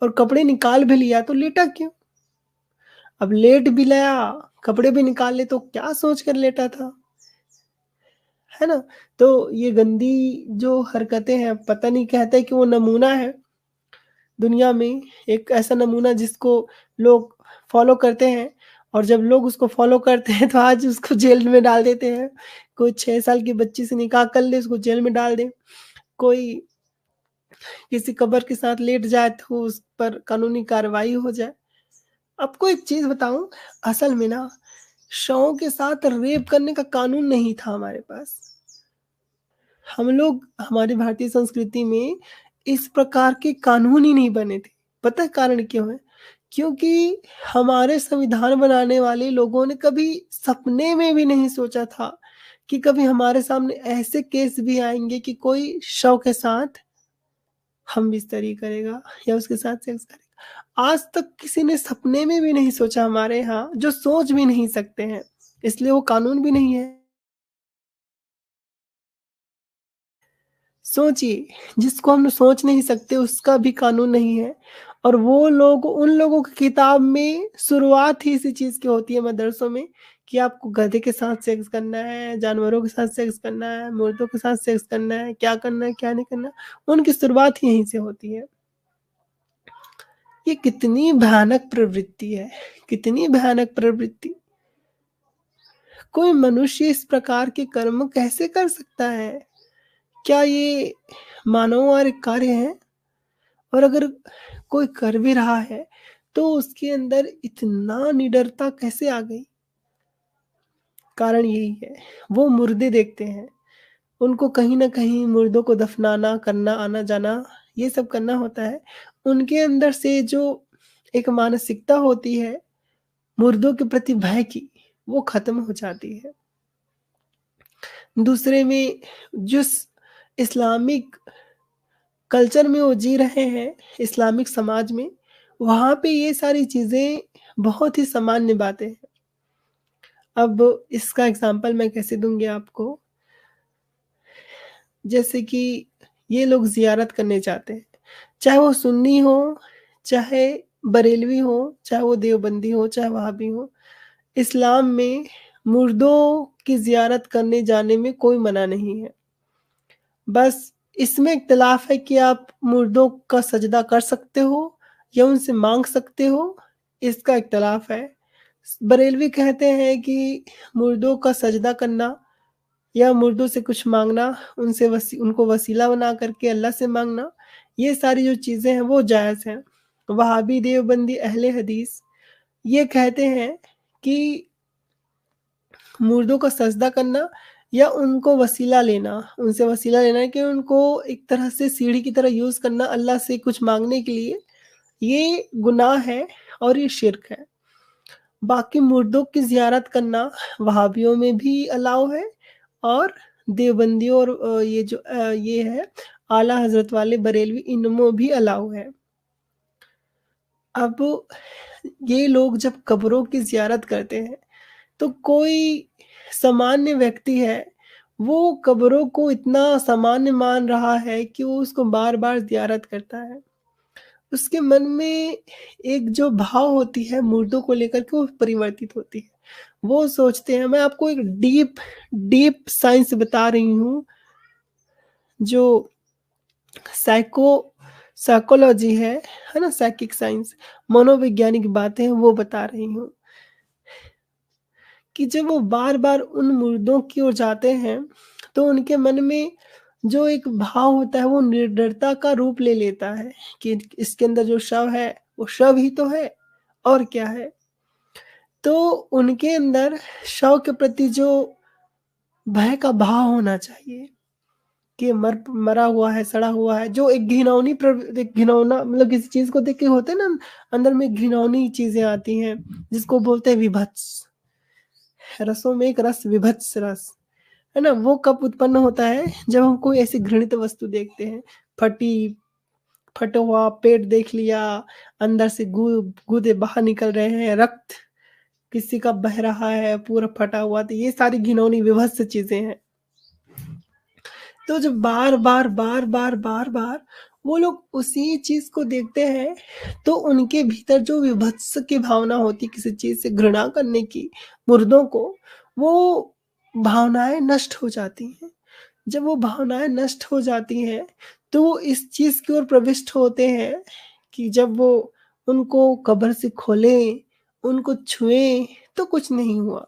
और कपड़े निकाल भी लिया तो लेटा क्यों। अब लेट भी लिया, कपड़े भी निकाल ले, तो क्या सोच कर लेटा था, है ना। तो ये गंदी जो हरकतें हैं, पता नहीं, कहते हैं कि वो नमूना है दुनिया में, एक ऐसा नमूना जिसको लोग फॉलो करते हैं, और जब लोग उसको फॉलो करते हैं तो आज उसको जेल में डाल देते हैं। कोई 6 साल की बच्ची से निकाह कर ले, उसको जेल में डाल दे। कोई किसी कबर के साथ लेट जाए तो उस पर कानूनी कार्रवाई हो जाए। आपको एक चीज बताऊं, असल में ना शवों के साथ रेप करने का कानून नहीं था हमारे पास। हम लोग, हमारी भारतीय संस्कृति में इस प्रकार के कानून ही नहीं बने थे। पता है कारण क्यों है? क्योंकि हमारे संविधान बनाने वाले लोगों ने कभी सपने में भी नहीं सोचा था कि कभी हमारे सामने ऐसे केस भी आएंगे कि कोई शव के साथ हम बिस्तरी करेगा या उसके साथ सेक्स करेगा। आज तक किसी ने सपने में भी नहीं सोचा हमारे यहाँ, जो सोच भी नहीं सकते हैं, इसलिए वो कानून भी नहीं है। सोचिए, जिसको हम सोच नहीं सकते उसका भी कानून नहीं है, और वो लोग, उन लोगों की किताब में शुरुआत ही इसी चीज की होती है मदरसों में, कि आपको गधे के साथ सेक्स करना है, जानवरों के साथ सेक्स करना है, मुर्दों के साथ सेक्स करना है, क्या करना है क्या नहीं करना। उनकी शुरुआत ही यहीं से होती है। ये कितनी भयानक प्रवृत्ति है, कितनी भयानक प्रवृत्ति। कोई मनुष्य इस प्रकार के कर्म कैसे कर सकता है? क्या ये मानववार कार्य है? और अगर कोई कर भी रहा है तो उसके अंदर इतना निडरता कैसे आ गई? कारण यही है, वो मुर्दे देखते हैं। उनको कहीं न कहीं मुर्दों को दफनाना, करना, आना-जाना ये सब करना होता है। उनके अंदर से जो एक मानसिकता होती है मुर्दों के प्रति भय की, वो ख़त्म हो जाती है। दूसरे में जिस इस्लामिक कल्चर में वो जी रहे हैं, इस्लामिक समाज में, वहाँ पे ये सारी चीज़ें बहुत ही सामान्य बातें हैं। अब इसका एग्ज़ाम्पल मैं कैसे दूँगी आपको, जैसे कि ये लोग ज़ियारत करने जाते हैं, चाहे वो सुन्नी हो, चाहे बरेलवी हो, चाहे वो देवबंदी हो, चाहे वहाबी हो। इस्लाम में मुर्दों की ज़ियारत करने जाने में कोई मना नहीं है। बस इसमें इख्तिलाफ़ है कि आप मुर्दों का सजदा कर सकते हो या उनसे माँग सकते हो, इसका इख्तिलाफ़ है। बरेलवी कहते हैं कि मुर्दों का सजदा करना या मुर्दों से कुछ माँगना, उनको वसीला बना करके अल्लाह से माँगना, ये सारी जो चीज़ें हैं वो जायज़ हैं। वहाबी, देवबंदी, अहले हदीस ये कहते हैं कि मुर्दों का सजदा करना या उनको वसीला लेना, उनसे वसीला लेना है कि उनको एक तरह से सीढ़ी की तरह यूज़ करना अल्लाह से कुछ माँगने के लिए, ये गुनाह है और ये शिर्क है। बाकी मुर्दों की ज़ियारत करना वहाबियों में भी अलाउ है और देवबंदियों और ये है आला हज़रत वाले बरेलवी इनमें भी अलाउ है। अब ये लोग जब कब्रों की ज़ियारत करते हैं तो कोई सामान्य व्यक्ति है, वो कब्रों को इतना सामान्य मान रहा है कि वो उसको बार-बार ज़ियारत करता है। उसके मन में एक जो भाव होती है मुर्दों को लेकर के वो परिवर्तित होती है। वो सोचते हैं मैं आपको एक डीप डीप साइंस बता रही हूँ, जो साइको साइकोलॉजी है ना? साइकिक साइंस, मनोवैज्ञानिक बातें वो बता रही हूँ। कि जब वो बार-बार उन मुर्दों की ओर जाते हैं, तो उनके मन में जो एक भाव होता है वो निडरता का रूप ले लेता है कि इसके अंदर जो शव है, वो शव ही तो है और क्या है। तो उनके अंदर शव के प्रति जो भय का भाव होना चाहिए कि मरा हुआ है, सड़ा हुआ है, जो एक घिनौना मतलब किसी चीज़ को देख के होते हैं ना, अंदर में घिनौनी चीज़ें आती हैं, जिसको बोलते हैं विभत्स। रसों में एक रस विभत्स रस। है ना? वो कब उत्पन्न होता है जब हम कोई ऐसी घृणित वस्तु देखते हैं, फटी फटा हुआ पेट देख लिया, अंदर से गूदे बाहर निकल रहे हैं, रक्त किसी का बह रहा है, पूरा फटा हुआ, तो ये सारी घिनौनी विभत्स चीज़ें हैं। तो जब बार-बार, बार-बार, बार-बार वो लोग उसी चीज़ को देखते हैं, तो उनके भीतर जो विभत्स की भावना होती है किसी चीज़ से घृणा करने की, मुर्दों को, वो भावनाएँ नष्ट हो जाती हैं। जब वो भावनाएँ नष्ट हो जाती हैं, तो वो इस चीज़ की ओर प्रविष्ट होते हैं कि जब वो उनको कब्र से खोलें, उनको छुएँ, तो कुछ नहीं हुआ।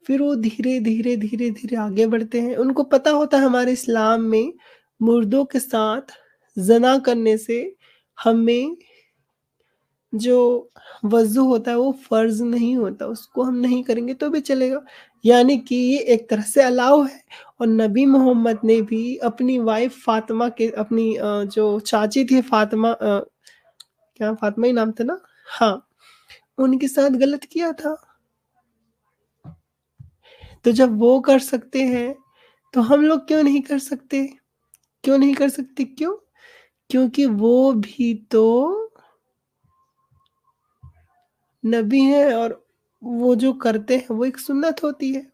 फिर वो धीरे, धीरे, धीरे, धीरे आगे बढ़ते हैं। उनको पता होता है हमारे इस्लाम में मुर्दों के साथ ज़िना करने से हमें जो वज़ू होता है वो फ़र्ज़ नहीं होता, उसको हम नहीं करेंगे तो भी चलेगा। यानी कि ये एक तरह से अलाउ है और नबी मोहम्मद ने भी अपनी वाइफ़ फ़ातिमा के अपनी जो चाची थी क्या फ़ातिमा ही नाम था ना? हाँ, उनके साथ गलत किया था। तो जब वो कर सकते हैं, तो हम लोग क्यों नहीं कर सकते? क्यों नहीं कर सकते क्यों? क्योंकि वो भी तो नबी हैं और वो जो करते हैं वो एक सुन्नत होती है।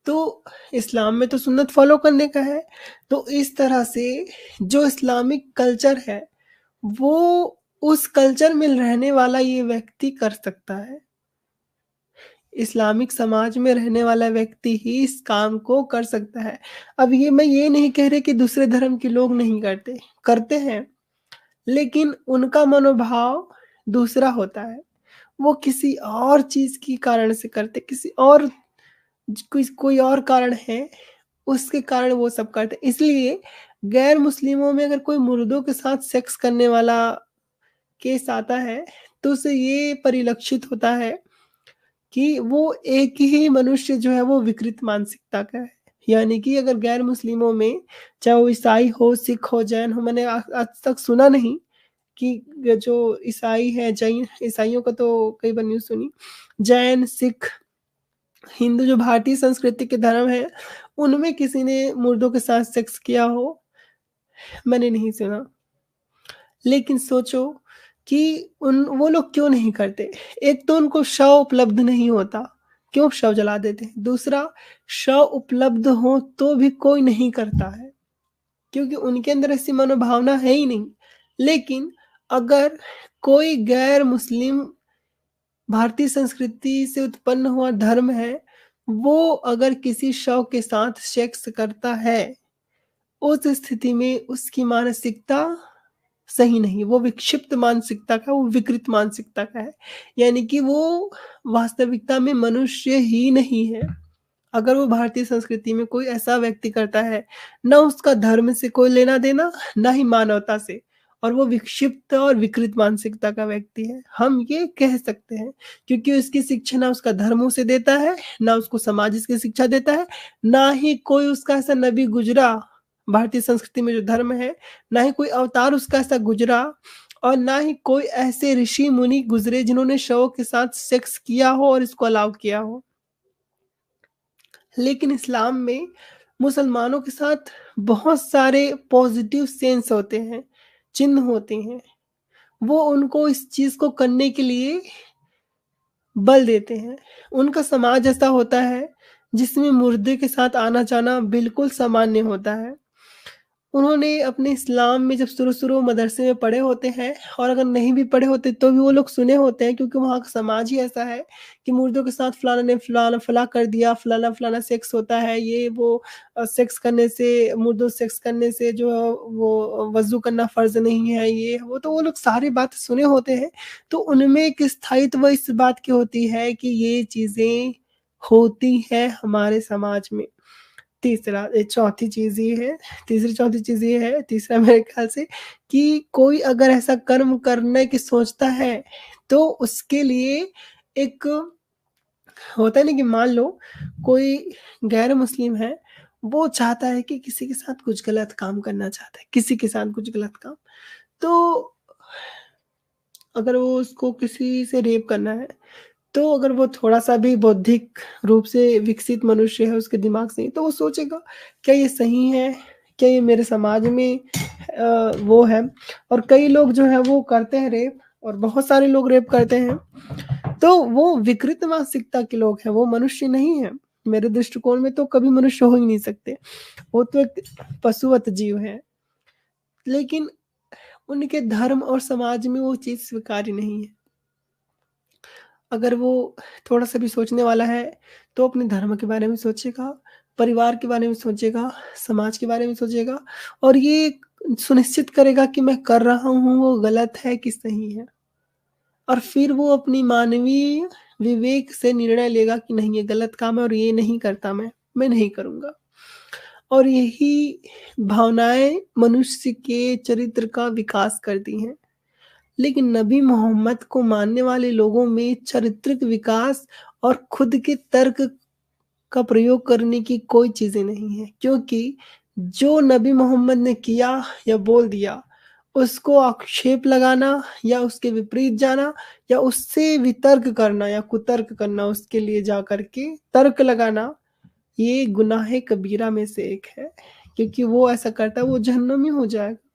तो इस्लाम में तो सुन्नत फ़ॉलो करने का है। तो इस तरह से जो इस्लामिक कल्चर है, वो उस कल्चर में रहने वाला ये व्यक्ति कर सकता है। इस्लामिक समाज में रहने वाला व्यक्ति ही इस काम को कर सकता है। अब ये मैं ये नहीं कह रही कि दूसरे धर्म के लोग नहीं करते, करते हैं, लेकिन उनका मनोभाव दूसरा होता है। वो किसी और चीज़ की कारण से करते, किसी और कोई और कारण है, उसके कारण वो सब करते। इसलिए गैर मुस्लिमों में अगर कोई मुर्दों के साथ सेक्स करने वाला केस आता है, तो उसे ये परिलक्षित होता है कि वो एक ही मनुष्य जो है वो विकृत मानसिकता का है। यानी कि अगर गैर मुस्लिमों में, चाहे वो ईसाई हो, सिख हो, जैन हो, मैंने आज तक सुना नहीं कि जो ईसाई है, जैन, ईसाइयों का तो कई बार न्यूज़ सुनी। जैन, सिख, हिंदू जो भारतीय संस्कृति के धर्म है, उनमें किसी ने मुर्दों के साथ सेक्स किया हो, मैंने नहीं सुना। लेकिन सोचो कि उन वो लोग क्यों नहीं करते? एक तो उनको शव उपलब्ध नहीं होता, क्यों शव जला देते हैं? दूसरा, शव उपलब्ध हो तो भी कोई नहीं करता है, क्योंकि उनके अंदर ऐसी मनोभावना है ही नहीं। लेकिन अगर कोई गैर मुस्लिम भारतीय संस्कृति से उत्पन्न हुआ धर्म है, वो अगर किसी शव के साथ सेक्स करता है, उस स्थिति में उसकी मानसिकता सही नहीं, वो विक्षिप्त मानसिकता का, वो विकृत मानसिकता का है। यानी कि वो वास्तविकता में मनुष्य ही नहीं है। अगर वो भारतीय संस्कृति में कोई ऐसा व्यक्ति करता है, ना उसका धर्म से कोई लेना-देना, ना ही मानवता से, और वो विक्षिप्त और विकृत मानसिकता का व्यक्ति है। हम ये कह सकते हैं, क्योंकि उसकी शिक्षा ना उसका धर्म उसे देता है, ना उसको समाज इसकी शिक्षा देता है, ना ही कोई उसका ऐसा नबी गुज़रा, भारतीय संस्कृति में जो धर्म है, ना ही कोई अवतार उसका ऐसा गुज़रा, और ना ही कोई ऐसे ऋषि-मुनि गुज़रे जिन्होंने शवों के साथ सेक्स किया हो और इसको अलाउ किया हो। लेकिन इस्लाम में मुसलमानों के साथ बहुत सारे पॉजिटिव सेंस होते हैं, चिन्ह होते हैं। वो उनको इस चीज़ को करने के लिए बल देते हैं। उनका समाज ऐसा होता है जिसमें मुर्दे के साथ आना-जाना बिल्कुल सामान्य होता है। उन्होंने अपने इस्लाम में जब शुरू-शुरू मदरसे में पढ़े होते हैं, और अगर नहीं भी पढ़े होते तो भी वो लोग सुने होते हैं, क्योंकि वहाँ का समाज ही ऐसा है कि मुर्दों के साथ फलाना ने फलाना फलाँ कर दिया, फलाना-फलाना सेक्स होता है, ये वो सेक्स करने से, मुर्दों से सेक्स करने से जो है वो वज़ू करना फ़र्ज़ नहीं है, ये वो, तो वो लोग सारी बातें सुने होते हैं। तो उनमें एक स्थायित्व इस बात की होती है कि ये चीज़ें होती हैं हमारे समाज में। चौथी चीज़ ये है, तीसरी-चौथी चीज़ ये है, तीसरा मेरे ख़्याल से, कि कोई अगर ऐसा कर्म करने की सोचता है, तो उसके लिए एक होता है ना, कि मान लो कोई गैर मुस्लिम है, वो चाहता है कि किसी के साथ कुछ गलत काम करना चाहता है, किसी के साथ कुछ गलत काम। तो अगर वो उसको किसी से रेप करना है, तो अगर वो थोड़ा-सा भी बौद्धिक रूप से विकसित मनुष्य है, उसके दिमाग से, तो वो सोचेगा, क्या ये सही है? क्या ये मेरे समाज में वो है? और कई लोग जो है वो करते हैं रेप, और बहुत सारे लोग रेप करते हैं, तो वो विकृत मानसिकता के लोग हैं, वो मनुष्य नहीं है। मेरे दृष्टिकोण में तो कभी मनुष्य हो ही नहीं सकते, वो तो एक पशुवत जीव है। लेकिन उनके धर्म और समाज में वो चीज़ स्वीकार्य नहीं है। अगर वो थोड़ा-सा भी सोचने वाला है, तो अपने धर्म के बारे में सोचेगा, परिवार के बारे में सोचेगा, समाज के बारे में सोचेगा, और ये सुनिश्चित करेगा कि मैं कर रहा हूँ वो गलत है कि सही है। और फिर वो अपनी मानवीय विवेक से निर्णय लेगा कि नहीं, ये गलत काम है और ये नहीं करता मैं नहीं करूँगा। और यही भावनाएँ मनुष्य के चरित्र का विकास करती हैं। लेकिन नबी मोहम्मद को मानने वाले लोगों में चारित्रिक विकास और खुद के तर्क का प्रयोग करने की कोई चीज़ें नहीं है, क्योंकि जो नबी मोहम्मद ने किया या बोल दिया, उसको आक्षेप लगाना या उसके विपरीत जाना, या उससे वितर्क करना या कुतर्क करना, उसके लिए जा कर के तर्क लगाना, ये गुनाह कबीरा में से एक है। क्योंकि वो ऐसा करता है, वो जहन्नमी हो जाएगा।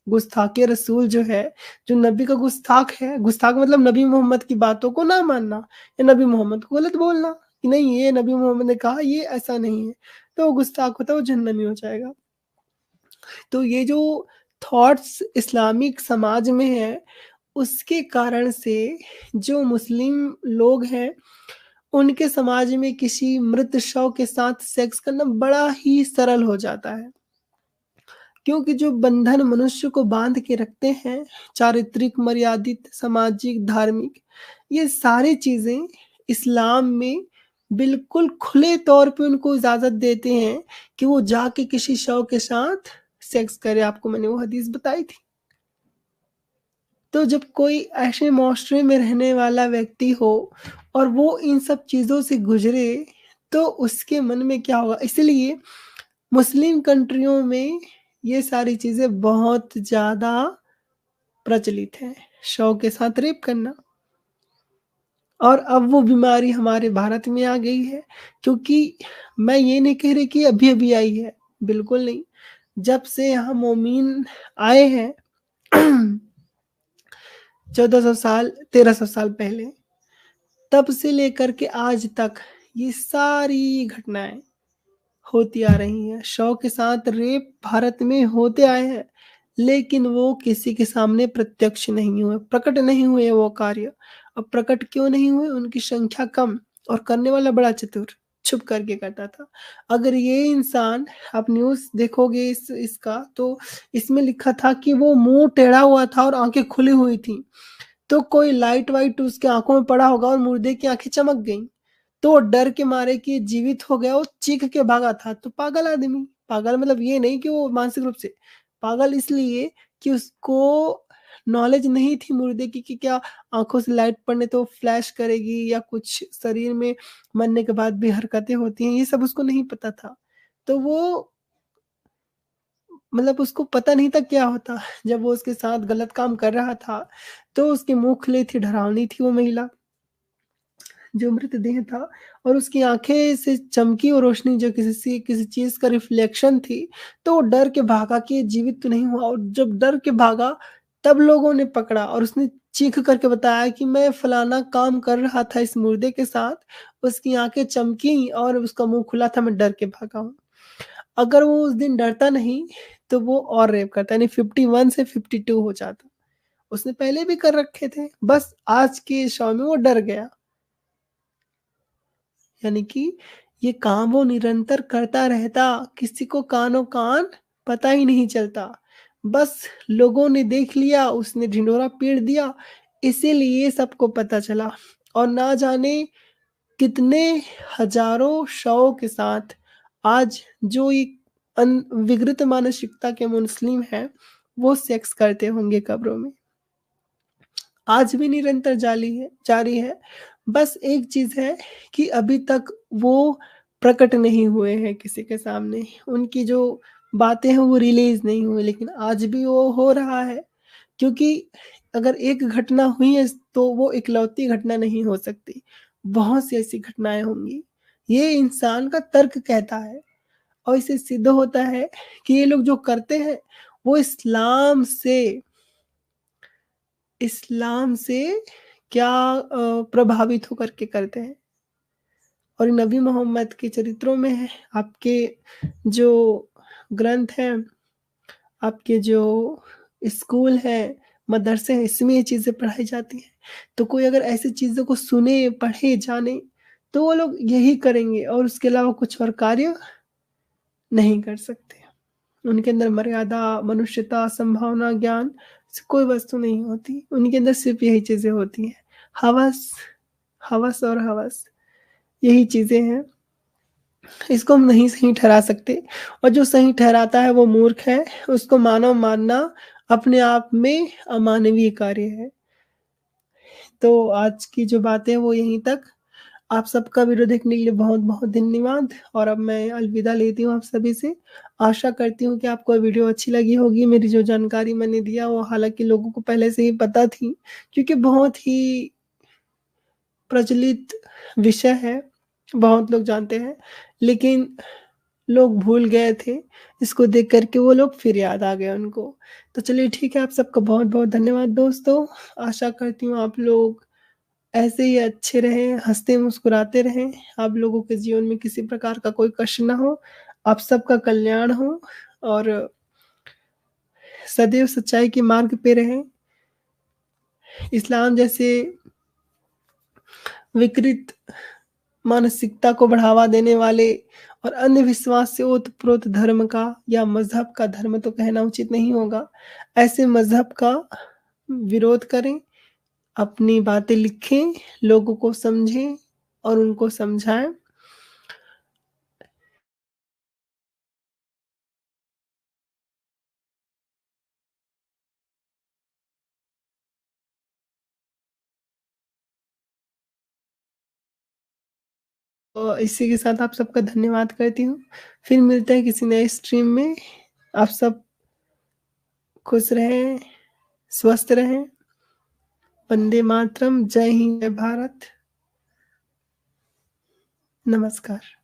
गुस्ताखे रसूल जो है, जो नबी का गुस्ताख है, गुस्ताख मतलब नबी मोहम्मद की बातों को ना मानना, या नबी मोहम्मद को गलत बोलना, कि नहीं ये नबी मोहम्मद ने कहा, ये ऐसा नहीं है, तो वो गुस्ताख होता है, वो जहन्नमी हो जाएगा। तो ये जो थॉट्स इस्लामिक समाज में है, उसके कारण से जो मुस्लिम लोग हैं, उनके समाज में किसी मृत शव के साथ सेक्स करना बड़ा ही सरल हो जाता है। क्योंकि जो बंधन मनुष्य को बांध के रखते हैं, चारित्रिक, मर्यादित, सामाजिक, धार्मिक, ये सारी चीज़ें इस्लाम में बिल्कुल खुले तौर पे उनको इजाज़त देते हैं कि वो जाके किसी शव के साथ सेक्स करे। आपको मैंने वो हदीस बताई थी। तो जब कोई ऐसे माशरे में रहने वाला व्यक्ति हो और वो इन सब चीज़ों से गुज़रे, तो उसके मन में क्या होगा? इसलिए मुस्लिम कंट्रियों में ये सारी चीज़ें बहुत ज़्यादा प्रचलित हैं, शौक के साथ रेप करना। और अब वो बीमारी हमारे भारत में आ गई है, क्योंकि मैं ये नहीं कह रही कि अभी-अभी आई है, बिल्कुल नहीं। जब से यहाँ मोमीन आए हैं 1400 साल 1300 साल पहले, तब से लेकर के आज तक ये सारी घटनाएँ होती आ रही हैं। शौक के साथ रेप भारत में होते आए हैं, लेकिन वो किसी के सामने प्रत्यक्ष नहीं हुए, प्रकट नहीं हुए वो कार्य। अब प्रकट क्यों नहीं हुए? उनकी संख्या कम और करने वाला बड़ा चतुर, छुप करके करता था। अगर ये इंसान आप न्यूज़ देखोगे इसका तो इसमें लिखा था कि वो मुँह टेढ़ा हुआ था और आँखें खुली हुई थीं। तो कोई लाइट वाइट उसके आँखों में पड़ा होगा और मुर्दे की आँखें चमक गईं। तो वो डर के मारे कि जीवित हो गया, वो चीख के भागा था। तो पागल आदमी, पागल मतलब ये नहीं कि वो मानसिक रूप से, पागल इसलिए कि उसको नॉलेज नहीं थी मुर्दे की कि क्या आँखों से लाइट पड़ने तो फ्लैश करेगी या कुछ शरीर में मरने के बाद भी हरकतें होती हैं, ये सब उसको नहीं पता था। तो वो मतलब उसको पता नहीं था क्या होता। जब वो उसके साथ गलत काम कर रहा था, तो उसके मुँह खुले थे, डरावनी थी वो महिला, जो मृतदेह था और उसकी आँखें से चमकी वो रोशनी जो किसी चीज़ का रिफ्लेक्शन थी, तो वो डर के भागा कि ये जीवित तो नहीं हुआ और जब डर के भागा, तब लोगों ने पकड़ा और उसने चीख करके बताया कि मैं फलाना काम कर रहा था इस मुर्दे के साथ, उसकी आँखें चमकी और उसका मुँह खुला था, मैं डर के भागा हूँ। अगर वो उस दिन डरता नहीं, तो वो और रेप करता, यानी 51 से 52 हो जाता। उसने पहले भी कर रखे थे, बस आज के शव में वो डर गया। यानी कि ये काम वो निरंतर करता रहता, किसी को कानो-कान पता ही नहीं चलता। बस लोगों ने देख लिया, उसने ढिंढोरा पीट दिया, इसीलिए सबको पता चला और ना जाने कितने हज़ारों शवों के साथ आज जो एक विकृत मानसिकता के मुस्लिम हैं, वो सेक्स करते होंगे कब्रों में। आज भी निरंतर जारी है। बस एक चीज़ है कि अभी तक वो प्रकट नहीं हुए हैं किसी के सामने। उनकी जो बातें हैं वो रिलीज़ नहीं हुई, लेकिन आज भी वो हो रहा है, क्योंकि अगर एक घटना हुई है तो वो इकलौती घटना नहीं हो सकती। बहुत सी ऐसी घटनाएँ होंगी। ये इंसान का तर्क कहता है और इससे सिद्ध होता है कि ये लोग जो करते हैं वो इस्लाम से क्या प्रभावित होकर के करते हैं। और नबी मोहम्मद के चरित्रों में है, आपके जो ग्रंथ हैं, आपके जो स्कूल हैं, मदरसे हैं, इसमें ये चीज़ें पढ़ाई जाती हैं। तो कोई अगर ऐसी चीज़ों को सुने, पढ़े, जाने, तो वो लोग यही करेंगे और उसके अलावा कुछ और कार्य नहीं कर सकते। उनके अंदर मर्यादा, मनुष्यता, संभावना, ज्ञान से कोई वस्तु नहीं होती। उनके अंदर सिर्फ़ यही चीज़ें होती हैं। हवस, हवस और हवस, यही चीज़ें हैं। इसको हम नहीं सही ठहरा सकते और जो सही ठहराता है वो मूर्ख है। उसको मानव मानना अपने आप में अमानवीय कार्य है। तो आज की जो बातें हैं वो यहीं तक। आप सबका वीडियो देखने के लिए बहुत-बहुत धन्यवाद और अब मैं अलविदा लेती हूँ आप सभी से। आशा करती हूँ कि आपको वीडियो अच्छी लगी होगी। मेरी जो जानकारी मैंने दिया वो हालाँकि लोगों को पहले से ही पता थी, क्योंकि बहुत ही प्रचलित विषय है, बहुत लोग जानते हैं, लेकिन लोग भूल गए थे। इसको देख कर के वो लोग फिर याद आ गया उनको। तो चलिए ठीक है, आप सबका बहुत-बहुत धन्यवाद दोस्तों। आशा करती हूँ आप लोग ऐसे ही अच्छे रहें, हँसते-मुस्कुराते रहें, आप लोगों के जीवन में किसी प्रकार का कोई कष्ट ना हो, आप सबका कल्याण हो और सदैव सच्चाई के मार्ग पे रहें। इस्लाम जैसे विकृत मानसिकता को बढ़ावा देने वाले और अंधविश्वास से ओत-प्रोत धर्म का या मज़हब का, धर्म तो कहना उचित नहीं होगा, ऐसे मज़हब का विरोध करें, अपनी बातें लिखें, लोगों को समझें और उनको समझाएँ। इसी के साथ आप सबका धन्यवाद करती हूँ। फिर मिलते हैं किसी नए स्ट्रीम में। आप सब खुश रहें, स्वस्थ रहें। वंदे मातरम, जय हिंद, जय भारत। नमस्कार।